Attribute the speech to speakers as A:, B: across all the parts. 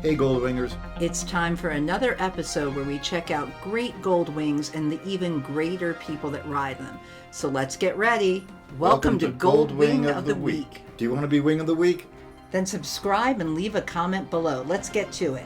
A: Hey Goldwingers.
B: It's time for another episode where we check out great Goldwings and the even greater people that ride them. So let's get ready. Welcome to Goldwing of the Week.
A: Do you want to be Wing of the Week?
B: Then subscribe and leave a comment below. Let's get to it.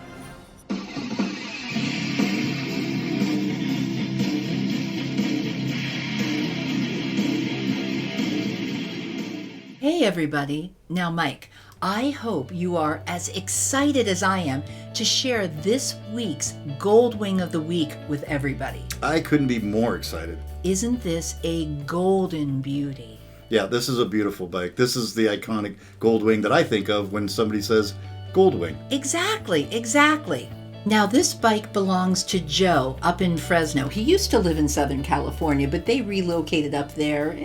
B: Hey everybody. Now Mike, I hope you are as excited as I am to share this week's Goldwing of the Week with everybody.
A: I couldn't be more excited.
B: Isn't this a golden beauty?
A: Yeah, this is a beautiful bike. This is the iconic Goldwing that I think of when somebody says Goldwing.
B: Exactly. Now this bike belongs to Joe up in Fresno. He used to live in Southern California, but they relocated up there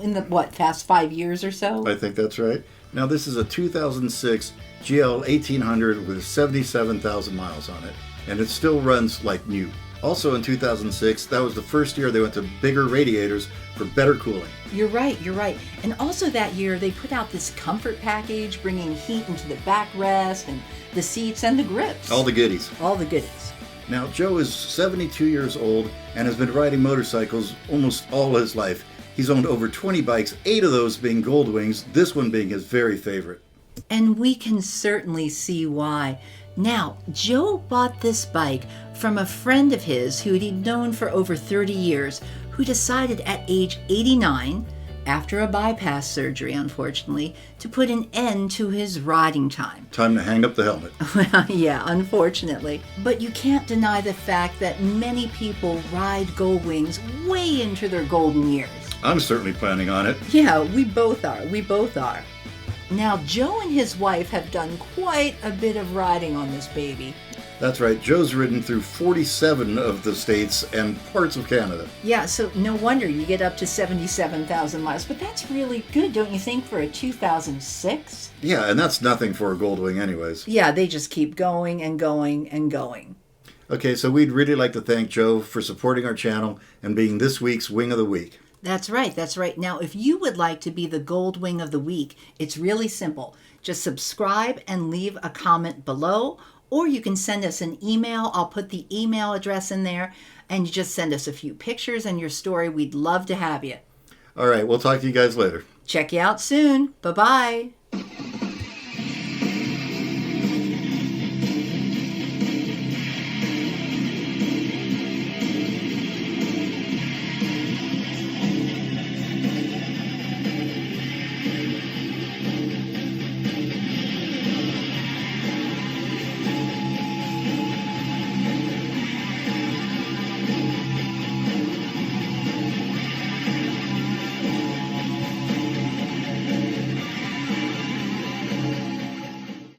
B: in the, past 5 years or so?
A: I think that's right. Now this is a 2006 GL 1800 with 77,000 miles on it, and it still runs like new. Also in 2006, that was the first year they went to bigger radiators for better cooling.
B: You're right. And also that year, they put out this comfort package, bringing heat into the backrest and the seats and the grips.
A: All the goodies.
B: Now,
A: Joe is 72 years old and has been riding motorcycles almost all his life. He's owned over 20 bikes, 8 of those being Goldwings, this one being his very favorite.
B: And we can certainly see why. Now, Joe bought this bike from a friend of his who he'd known for over 30 years, who decided at age 89, after a bypass surgery, unfortunately, to put an end to his riding time.
A: Time to hang up the helmet.
B: Well, yeah, unfortunately. But you can't deny the fact that many people ride Goldwings way into their golden years.
A: I'm certainly planning on it.
B: Yeah, we both are. Now, Joe and his wife have done quite a bit of riding on this baby.
A: That's right. Joe's ridden through 47 of the states and parts of Canada.
B: Yeah, so no wonder you get up to 77,000 miles. But that's really good, don't you think, for a 2006?
A: Yeah, and that's nothing for a Goldwing anyways.
B: Yeah, they just keep going and going and going.
A: Okay, so we'd really like to thank Joe for supporting our channel and being this week's Wing of the Week.
B: That's right. Now, if you would like to be the Goldwing of the Week, it's really simple. Just subscribe and leave a comment below, or you can send us an email. I'll put the email address in there, and you just send us a few pictures and your story. We'd love to have you.
A: All right, we'll talk to you guys later.
B: Check you out soon. Bye-bye.